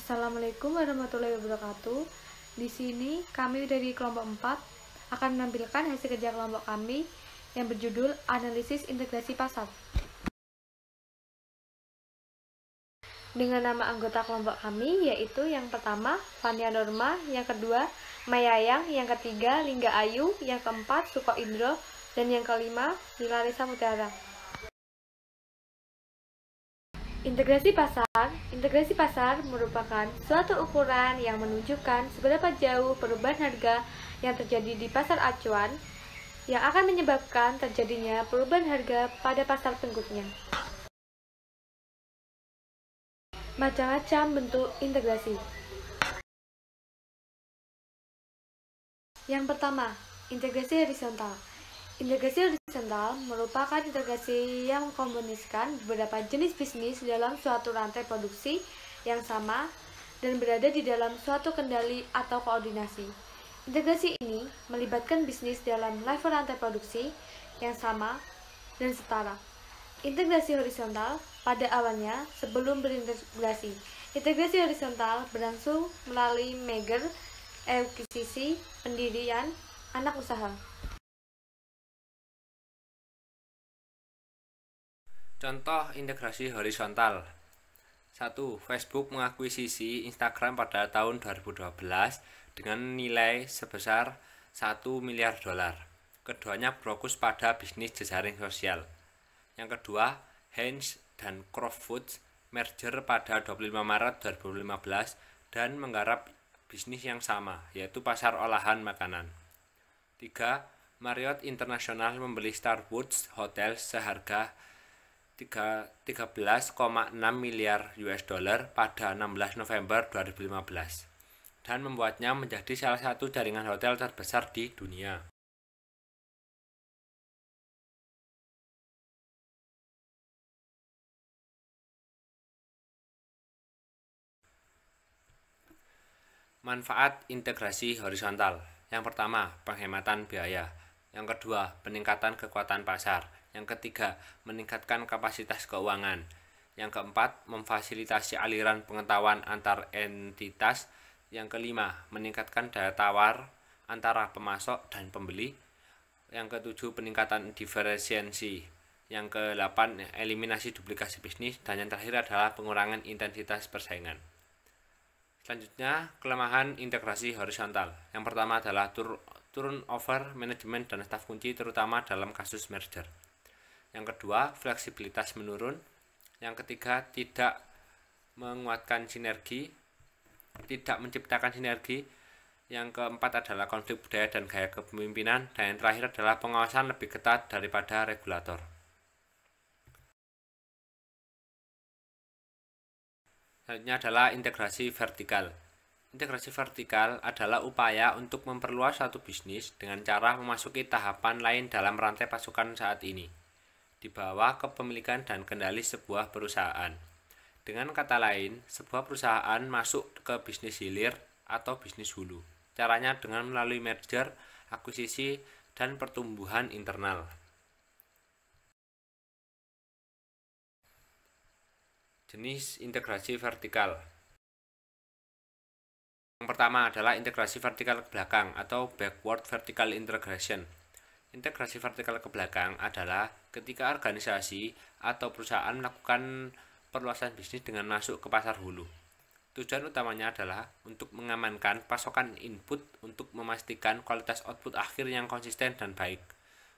Assalamualaikum warahmatullahi wabarakatuh. Di sini kami dari kelompok 4 akan menampilkan hasil kerja kelompok kami yang berjudul Analisis Integrasi Pasar. Dengan nama anggota kelompok kami yaitu yang pertama Fania Norma, yang kedua Mayayang, yang ketiga Lingga Ayu, yang keempat Suko Indro, dan yang kelima Nilarisa Mutiara. Integrasi pasar merupakan suatu ukuran yang menunjukkan seberapa jauh perubahan harga yang terjadi di pasar acuan yang akan menyebabkan terjadinya perubahan harga pada pasar berikutnya. Macam-macam bentuk integrasi. Yang pertama, integrasi horizontal. Integrasi horizontal merupakan integrasi yang mengkombinasikan beberapa jenis bisnis dalam suatu rantai produksi yang sama dan berada di dalam suatu kendali atau koordinasi. Integrasi ini melibatkan bisnis dalam level rantai produksi yang sama dan setara. Integrasi horizontal pada awalnya sebelum berintegrasi. Integrasi horizontal berlangsung melalui merger, akuisisi, pendirian, anak usaha. Contoh integrasi horizontal. 1. Facebook mengakuisisi Instagram pada tahun 2012 dengan nilai sebesar 1 miliar dolar. Keduanya berfokus pada bisnis jejaring sosial. Yang kedua, Heinz dan Kraft Foods merger pada 25 Maret 2015 dan menggarap bisnis yang sama, yaitu pasar olahan makanan. 3. Marriott International membeli Starwood Hotel seharga 13,6 miliar US dollar pada 16 November 2015 dan membuatnya menjadi salah satu jaringan hotel terbesar di dunia. Manfaat integrasi horizontal. Yang pertama, penghematan biaya. Yang kedua, peningkatan kekuatan pasar. Yang ketiga, meningkatkan kapasitas keuangan. Yang keempat, memfasilitasi aliran pengetahuan antar entitas. Yang kelima, meningkatkan daya tawar antara pemasok dan pembeli. Yang ketujuh, peningkatan diferensiasi. Yang kedelapan, eliminasi duplikasi bisnis. Dan yang terakhir adalah pengurangan intensitas persaingan. Selanjutnya, kelemahan integrasi horizontal. Yang pertama adalah turnover manajemen dan staf kunci terutama dalam kasus merger. Yang kedua, fleksibilitas menurun. Yang ketiga, tidak menguatkan sinergi, tidak menciptakan sinergi. Yang keempat adalah konflik budaya dan gaya kepemimpinan. Dan yang terakhir adalah pengawasan lebih ketat daripada regulator. Selanjutnya adalah integrasi vertikal. Integrasi vertikal adalah upaya untuk memperluas suatu bisnis dengan cara memasuki tahapan lain dalam rantai pasokan saat ini, di bawah kepemilikan dan kendali sebuah perusahaan. Dengan kata lain, sebuah perusahaan masuk ke bisnis hilir atau bisnis hulu. Caranya dengan melalui merger, akuisisi, dan pertumbuhan internal. Jenis integrasi vertikal. Yang pertama adalah integrasi vertikal ke belakang atau backward vertical integration. Integrasi vertikal ke belakang adalah ketika organisasi atau perusahaan melakukan perluasan bisnis dengan masuk ke pasar hulu. Tujuan utamanya adalah untuk mengamankan pasokan input untuk memastikan kualitas output akhir yang konsisten dan baik.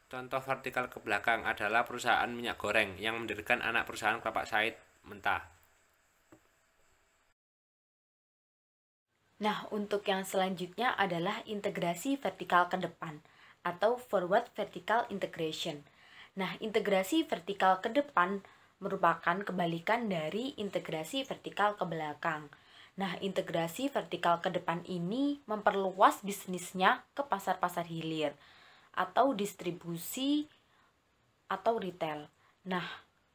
Contoh vertikal ke belakang adalah perusahaan minyak goreng yang mendirikan anak perusahaan kelapa sawit mentah. Nah, untuk yang selanjutnya adalah integrasi vertikal ke depan atau forward vertical integration. Nah, integrasi vertikal ke depan merupakan kebalikan dari integrasi vertikal ke belakang. Nah, integrasi vertikal ke depan ini memperluas bisnisnya ke pasar-pasar hilir atau distribusi atau retail. Nah,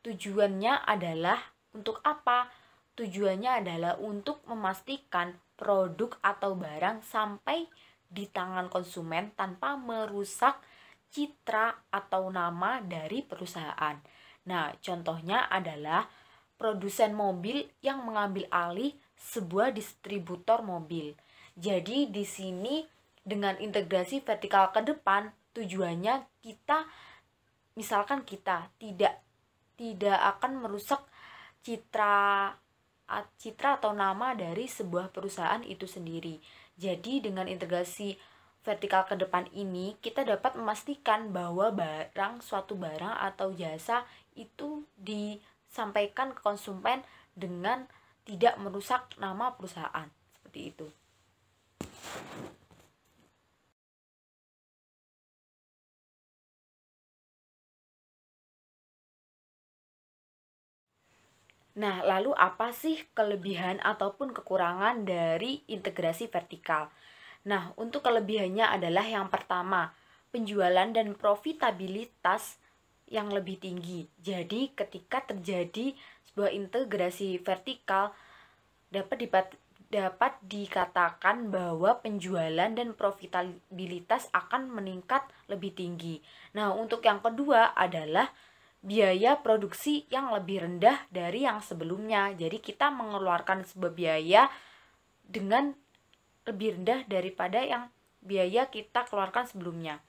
tujuannya adalah untuk apa? Tujuannya adalah untuk memastikan produk atau barang sampai di tangan konsumen tanpa merusak citra atau nama dari perusahaan. Nah, contohnya adalah produsen mobil yang mengambil alih sebuah distributor mobil. Jadi di sini dengan integrasi vertikal ke depan tujuannya misalkan kita tidak akan merusak citra atau nama dari sebuah perusahaan itu sendiri. Jadi dengan integrasi vertikal ke depan ini kita dapat memastikan bahwa suatu barang atau jasa itu disampaikan ke konsumen dengan tidak merusak nama perusahaan. Seperti itu. Nah, lalu apa sih kelebihan ataupun kekurangan dari integrasi vertikal? Nah, untuk kelebihannya adalah yang pertama, penjualan dan profitabilitas yang lebih tinggi. Jadi, ketika terjadi sebuah integrasi vertikal, dapat dikatakan bahwa penjualan dan profitabilitas akan meningkat lebih tinggi. Nah, untuk yang kedua adalah biaya produksi yang lebih rendah dari yang sebelumnya. Jadi kita mengeluarkan sebuah biaya dengan lebih rendah daripada yang biaya kita keluarkan sebelumnya.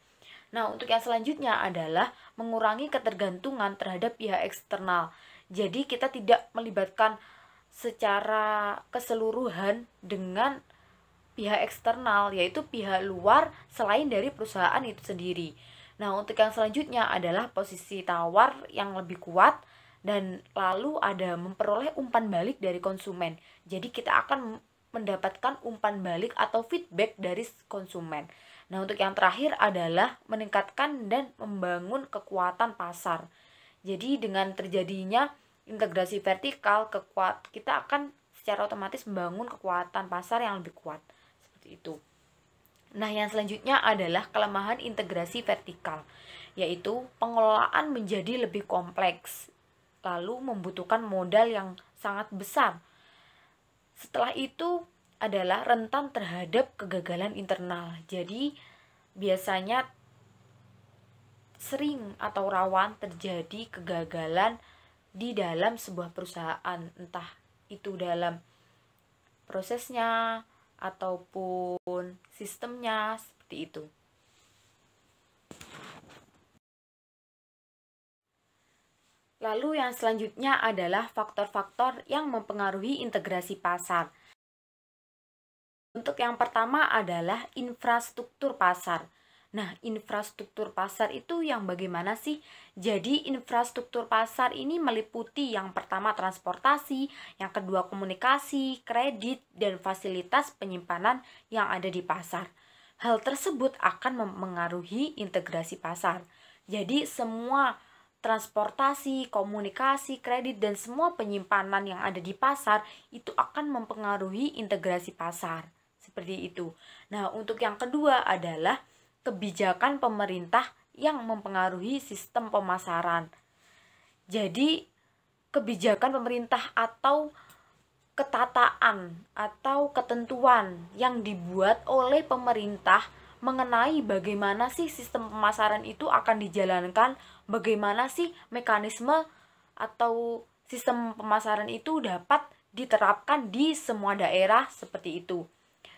Nah, untuk yang selanjutnya adalah mengurangi ketergantungan terhadap pihak eksternal. Jadi kita tidak melibatkan secara keseluruhan dengan pihak eksternal, yaitu pihak luar selain dari perusahaan itu sendiri. Nah, untuk yang selanjutnya adalah posisi tawar yang lebih kuat dan lalu ada memperoleh umpan balik dari konsumen. Jadi kita akan mendapatkan umpan balik atau feedback dari konsumen. Nah, untuk yang terakhir adalah meningkatkan dan membangun kekuatan pasar. Jadi dengan terjadinya integrasi vertikal, kita akan secara otomatis membangun kekuatan pasar yang lebih kuat. Seperti itu. Nah, yang selanjutnya adalah kelemahan integrasi vertikal, yaitu pengelolaan menjadi lebih kompleks, lalu membutuhkan modal yang sangat besar. Setelah itu adalah rentan terhadap kegagalan internal. Jadi, biasanya sering atau rawan terjadi kegagalan di dalam sebuah perusahaan, entah itu dalam prosesnya ataupun sistemnya, seperti itu. Lalu yang selanjutnya adalah faktor-faktor yang mempengaruhi integrasi pasar. Untuk yang pertama adalah infrastruktur pasar. Nah, infrastruktur pasar itu yang bagaimana sih? Jadi, infrastruktur pasar ini meliputi yang pertama transportasi, yang kedua komunikasi, kredit, dan fasilitas penyimpanan yang ada di pasar. Hal tersebut akan mempengaruhi integrasi pasar. Jadi, semua transportasi, komunikasi, kredit, dan semua penyimpanan yang ada di pasar itu akan mempengaruhi integrasi pasar. Seperti itu. Nah, untuk yang kedua adalah kebijakan pemerintah yang mempengaruhi sistem pemasaran. Jadi, kebijakan pemerintah atau ketataan atau ketentuan yang dibuat oleh pemerintah mengenai bagaimana sih sistem pemasaran itu akan dijalankan, bagaimana sih mekanisme atau sistem pemasaran itu dapat diterapkan di semua daerah, seperti itu.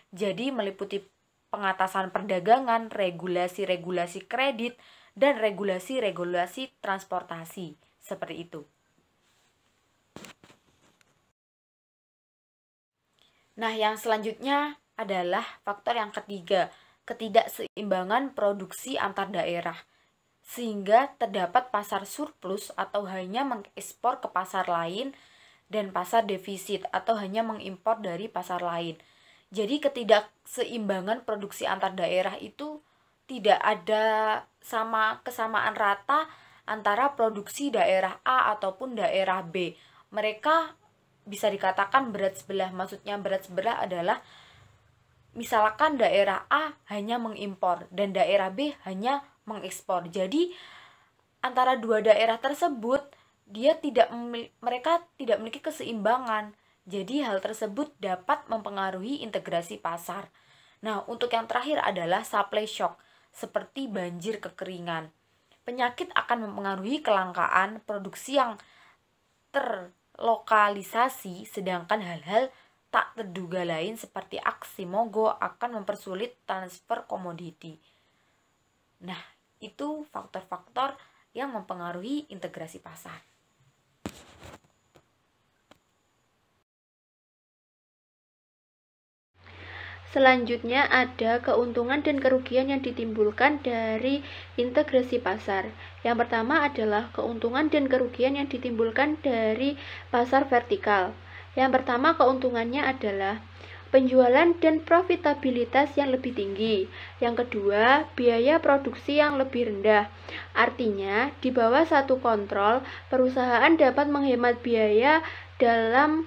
Jadi meliputi pengatasan perdagangan, regulasi-regulasi kredit, dan regulasi-regulasi transportasi, seperti itu. Nah, yang selanjutnya adalah faktor yang ketiga, ketidakseimbangan produksi antar daerah, sehingga terdapat pasar surplus atau hanya mengekspor ke pasar lain, dan pasar defisit atau hanya mengimpor dari pasar lain. Jadi ketidakseimbangan produksi antar daerah itu tidak ada kesamaan rata antara produksi daerah A ataupun daerah B. Mereka bisa dikatakan berat sebelah. Maksudnya berat sebelah adalah misalkan daerah A hanya mengimpor dan daerah B hanya mengekspor. Jadi antara dua daerah tersebut mereka tidak memiliki keseimbangan. Jadi hal tersebut dapat mempengaruhi integrasi pasar. Nah, untuk yang terakhir adalah supply shock, seperti banjir kekeringan. Penyakit akan mempengaruhi kelangkaan produksi yang terlokalisasi, sedangkan hal-hal tak terduga lain seperti aksi mogok akan mempersulit transfer komoditi. Nah, itu faktor-faktor yang mempengaruhi integrasi pasar. Selanjutnya ada keuntungan dan kerugian yang ditimbulkan dari integrasi pasar. Yang pertama adalah keuntungan dan kerugian yang ditimbulkan dari pasar vertikal. Yang pertama keuntungannya adalah penjualan dan profitabilitas yang lebih tinggi. Yang kedua, biaya produksi yang lebih rendah. Artinya, di bawah satu kontrol, perusahaan dapat menghemat biaya dalam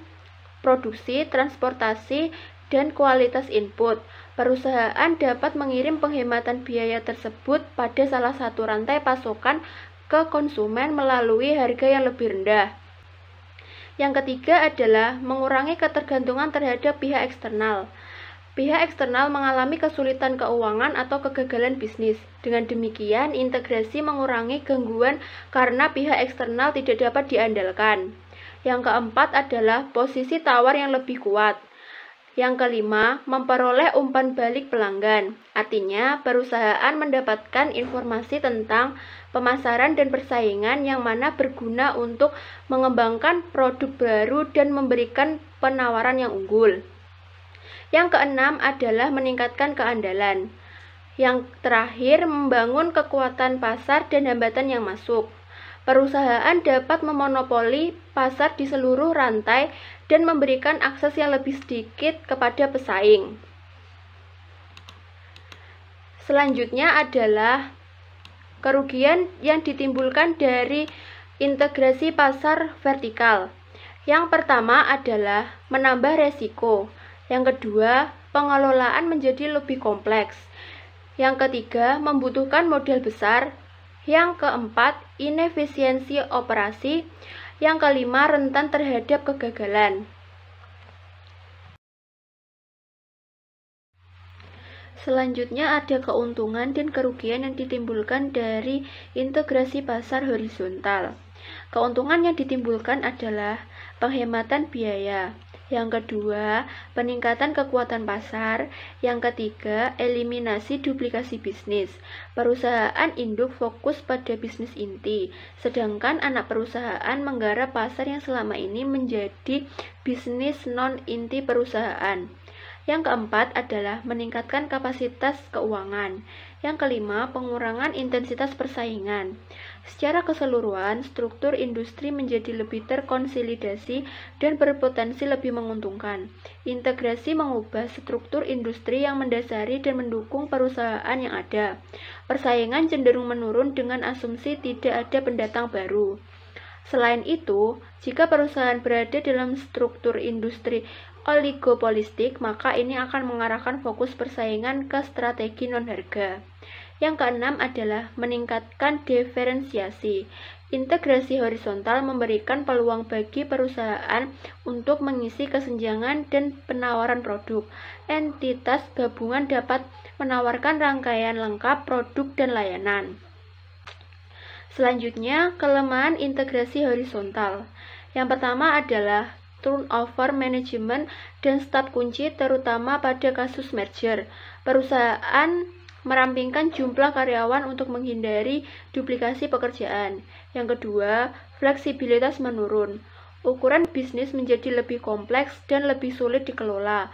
produksi, transportasi, dan kualitas input. Perusahaan dapat mengirim penghematan biaya tersebut pada salah satu rantai pasokan ke konsumen melalui harga yang lebih rendah. Yang ketiga adalah mengurangi ketergantungan terhadap pihak eksternal. Pihak eksternal mengalami kesulitan keuangan atau kegagalan bisnis. Dengan demikian, integrasi mengurangi gangguan karena pihak eksternal tidak dapat diandalkan. Yang keempat adalah posisi tawar yang lebih kuat. Yang kelima, memperoleh umpan balik pelanggan. Artinya, perusahaan mendapatkan informasi tentang pemasaran dan persaingan yang mana berguna untuk mengembangkan produk baru dan memberikan penawaran yang unggul. Yang keenam adalah meningkatkan keandalan. Yang terakhir, membangun kekuatan pasar dan hambatan yang masuk. Perusahaan dapat memonopoli pasar di seluruh rantai dan memberikan akses yang lebih sedikit kepada pesaing. Selanjutnya adalah kerugian yang ditimbulkan dari integrasi pasar vertikal. Yang pertama adalah menambah resiko. Yang kedua, pengelolaan menjadi lebih kompleks. Yang ketiga, membutuhkan modal besar. Yang keempat, inefisiensi operasi. Yang kelima, rentan terhadap kegagalan. Selanjutnya ada keuntungan dan kerugian yang ditimbulkan dari integrasi pasar horizontal. Keuntungan yang ditimbulkan adalah penghematan biaya. Yang kedua, peningkatan kekuatan pasar. Yang ketiga, eliminasi duplikasi bisnis. Perusahaan induk fokus pada bisnis inti, sedangkan anak perusahaan menggarap pasar yang selama ini menjadi bisnis non-inti perusahaan. Yang keempat adalah meningkatkan kapasitas keuangan. Yang kelima, pengurangan intensitas persaingan. Secara keseluruhan, struktur industri menjadi lebih terkonsolidasi dan berpotensi lebih menguntungkan. Integrasi mengubah struktur industri yang mendasari dan mendukung perusahaan yang ada. Persaingan cenderung menurun dengan asumsi tidak ada pendatang baru. Selain itu, jika perusahaan berada dalam struktur industri oligopolistik, maka ini akan mengarahkan fokus persaingan ke strategi non-harga. Yang keenam adalah meningkatkan diferensiasi. Integrasi horizontal memberikan peluang bagi perusahaan untuk mengisi kesenjangan dan penawaran produk. Entitas gabungan dapat menawarkan rangkaian lengkap produk dan layanan. Selanjutnya, kelemahan integrasi horizontal. Yang pertama adalah turnover management dan staf kunci, terutama pada kasus merger. Perusahaan merampingkan jumlah karyawan untuk menghindari duplikasi pekerjaan. Yang kedua, fleksibilitas menurun. Ukuran bisnis menjadi lebih kompleks dan lebih sulit dikelola.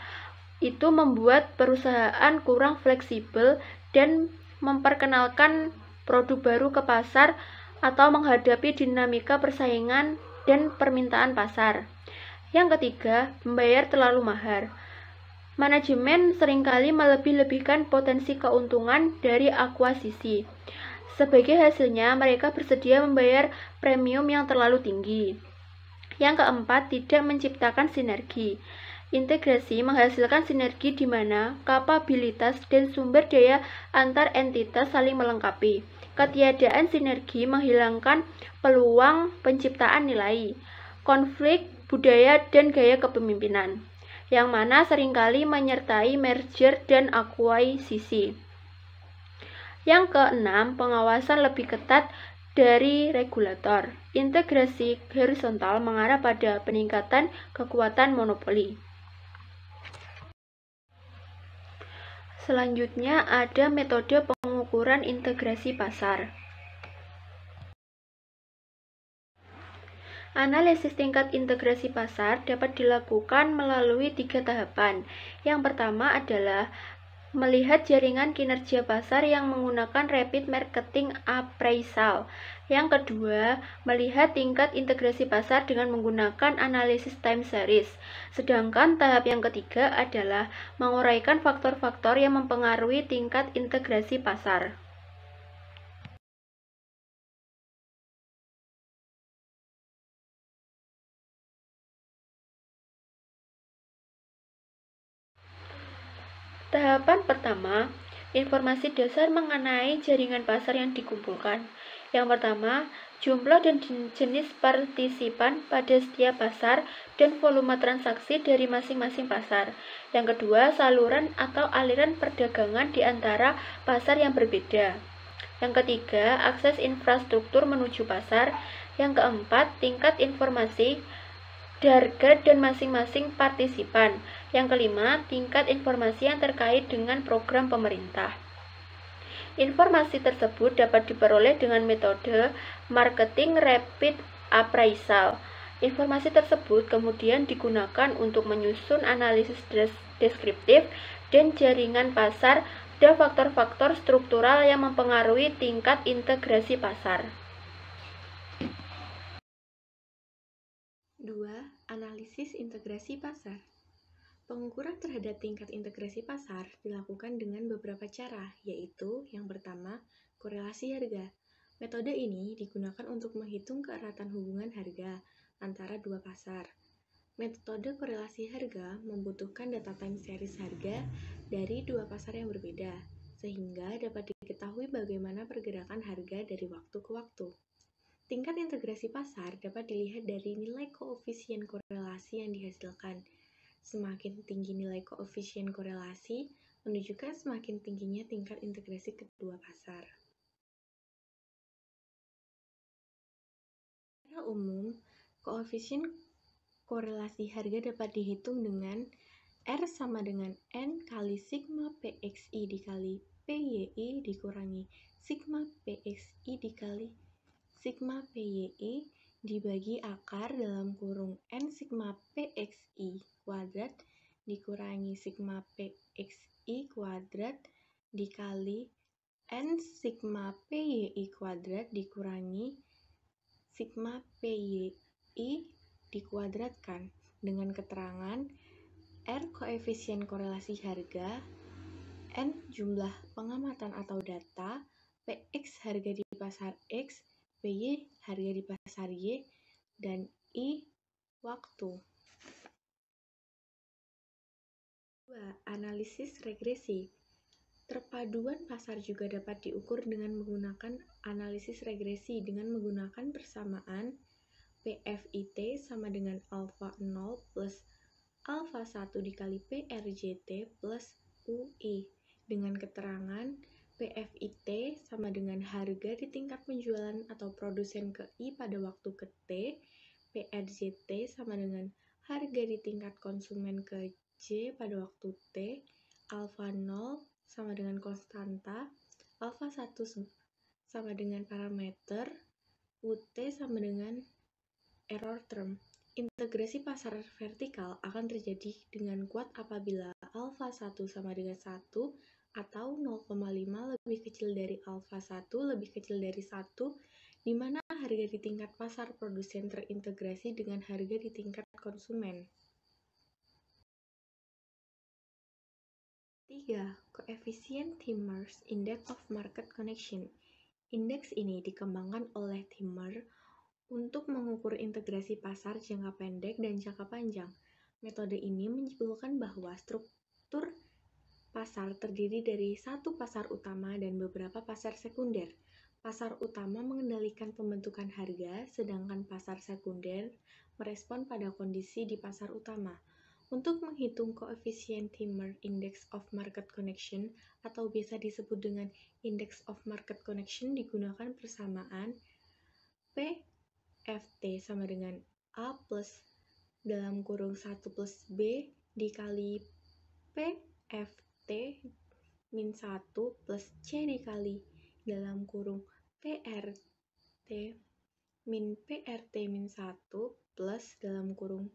Itu membuat perusahaan kurang fleksibel dan memperkenalkan produk baru ke pasar atau menghadapi dinamika persaingan dan permintaan pasar. Yang ketiga, membayar terlalu mahal. Manajemen seringkali melebih-lebihkan potensi keuntungan dari akuisisi. Sebagai hasilnya, mereka bersedia membayar premium yang terlalu tinggi. Yang keempat, tidak menciptakan sinergi. Integrasi menghasilkan sinergi di mana kapabilitas dan sumber daya antar entitas saling melengkapi. Ketiadaan sinergi menghilangkan peluang penciptaan nilai, konflik budaya dan gaya kepemimpinan, yang mana seringkali menyertai merger dan akuisisi. Yang keenam, pengawasan lebih ketat dari regulator. Integrasi horizontal mengarah pada peningkatan kekuatan monopoli. Selanjutnya ada metode pengukuran integrasi pasar. Analisis tingkat integrasi pasar dapat dilakukan melalui 3 tahapan. Yang pertama adalah melihat jaringan kinerja pasar yang menggunakan Rapid Marketing Appraisal. Yang kedua, melihat tingkat integrasi pasar dengan menggunakan analisis time series. Sedangkan tahap yang ketiga adalah menguraikan faktor-faktor yang mempengaruhi tingkat integrasi pasar. Tahapan pertama, informasi dasar mengenai jaringan pasar yang dikumpulkan. Yang pertama, jumlah dan jenis partisipan pada setiap pasar dan volume transaksi dari masing-masing pasar. Yang kedua, saluran atau aliran perdagangan di antara pasar yang berbeda. Yang ketiga, akses infrastruktur menuju pasar. Yang keempat, tingkat informasi harga dan masing-masing partisipan. Yang kelima, tingkat informasi yang terkait dengan program pemerintah. Informasi tersebut dapat diperoleh dengan metode Marketing Rapid Appraisal. Informasi tersebut kemudian digunakan untuk menyusun analisis deskriptif dan jaringan pasar dan faktor-faktor struktural yang mempengaruhi tingkat integrasi pasar. 2. Analisis integrasi pasar. Pengukuran terhadap tingkat integrasi pasar dilakukan dengan beberapa cara, yaitu yang pertama, korelasi harga. Metode ini digunakan untuk menghitung keeratan hubungan harga antara dua pasar. Metode korelasi harga membutuhkan data time series harga dari dua pasar yang berbeda, sehingga dapat diketahui bagaimana pergerakan harga dari waktu ke waktu. Tingkat integrasi pasar dapat dilihat dari nilai koefisien korelasi yang dihasilkan. Semakin tinggi nilai koefisien korelasi, menunjukkan semakin tingginya tingkat integrasi kedua pasar. Secara umum, koefisien korelasi harga dapat dihitung dengan R sama dengan N kali sigma PXI dikali PYI dikurangi sigma PXI dikali sigma PYI dibagi akar dalam kurung N sigma PXI kuadrat dikurangi sigma PXI kuadrat dikali N sigma PYI kuadrat dikurangi sigma PYI dikuadratkan dengan keterangan R koefisien korelasi harga, N jumlah pengamatan atau data, PX harga di pasar X, PY harga di pasar Y, dan I waktu. 2. Analisis regresi. Terpaduan pasar juga dapat diukur dengan menggunakan analisis regresi dengan menggunakan persamaan PFIT sama dengan alfa 0 plus alfa 1 dikali PRJT plus UI dengan keterangan PFIT sama dengan harga di tingkat penjualan atau produsen ke I pada waktu ke T, PRJT sama dengan harga di tingkat konsumen ke J pada waktu T, alfa 0 sama dengan konstanta, alfa 1 sama dengan parameter, UT sama dengan error term. Integrasi pasar vertikal akan terjadi dengan kuat apabila alfa 1 sama dengan 1 atau 0,5 lebih kecil dari alfa 1 lebih kecil dari 1, di mana harga di tingkat pasar produsen terintegrasi dengan harga di tingkat konsumen. 3. Koefisien Timmer's Index of Market Connection. Indeks ini dikembangkan oleh Timmer untuk mengukur integrasi pasar jangka pendek dan jangka panjang. Metode ini menyimpulkan bahwa struktur pasar terdiri dari satu pasar utama dan beberapa pasar sekunder. Pasar utama mengendalikan pembentukan harga, sedangkan pasar sekunder merespon pada kondisi di pasar utama. Untuk menghitung koefisien Timmer Index of Market Connection atau biasa disebut dengan Index of Market Connection digunakan persamaan PFT sama dengan A plus dalam kurung 1 plus B dikali PFT min 1 plus C dikali dalam kurung PRT min PRT min 1 plus dalam kurung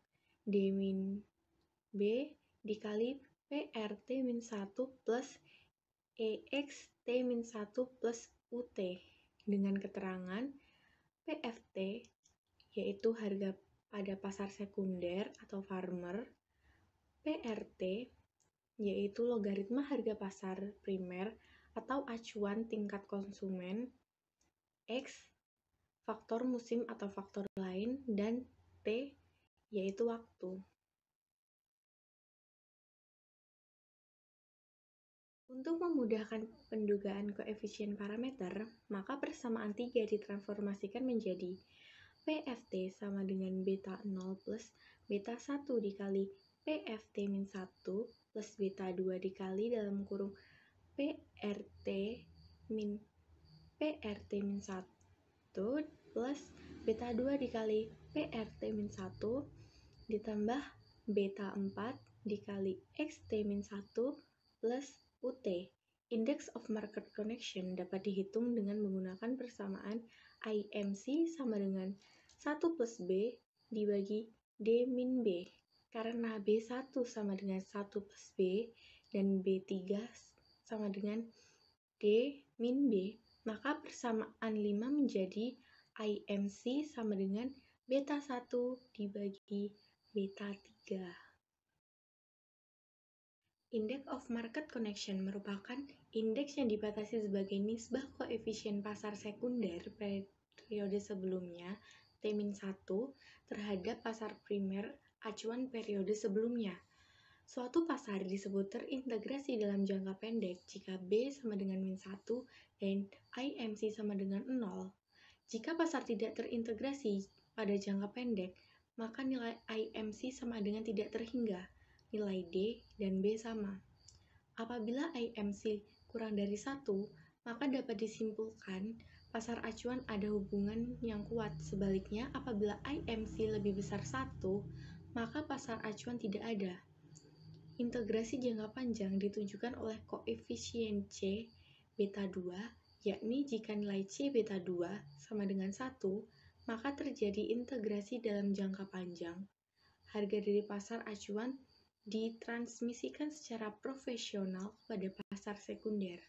D min B dikali PRT min 1 plus EXT min 1 plus UT dengan keterangan PFT yaitu harga pada pasar sekunder atau farmer, PRT yaitu logaritma harga pasar primer atau acuan tingkat konsumen, X faktor musim atau faktor lain, dan T yaitu waktu. Untuk memudahkan pendugaan koefisien parameter, maka persamaan 3 ditransformasikan menjadi PFT sama dengan beta 0 plus beta 1 dikali PFT min 1 plus beta 2 dikali dalam kurung PRT min 1 plus beta 2 dikali PRT min 1 ditambah beta 4 dikali XT min 1 plus UT. Index of Market Connection dapat dihitung dengan menggunakan persamaan IMC sama dengan 1 plus B dibagi D min B. Karena B1 sama dengan 1 plus B dan B3 sama dengan D min B, maka persamaan 5 menjadi IMC sama dengan beta 1 dibagi beta 3. Index of Market Connection merupakan indeks yang dibatasi sebagai nisbah koefisien pasar sekunder periode sebelumnya T-1 terhadap pasar primer acuan periode sebelumnya. Suatu pasar disebut terintegrasi dalam jangka pendek jika B sama dengan min 1 dan IMC sama dengan 0. Jika pasar tidak terintegrasi pada jangka pendek, maka nilai IMC sama dengan tidak terhingga. Nilai D dan B sama. Apabila IMC kurang dari 1, maka dapat disimpulkan pasar acuan ada hubungan yang kuat. Sebaliknya, apabila IMC lebih besar 1, maka pasar acuan tidak ada. Integrasi jangka panjang ditunjukkan oleh koefisien C beta 2, yakni jika nilai C beta 2 sama dengan 1, maka terjadi integrasi dalam jangka panjang. Harga dari pasar acuan ditransmisikan secara profesional kepada pasar sekunder.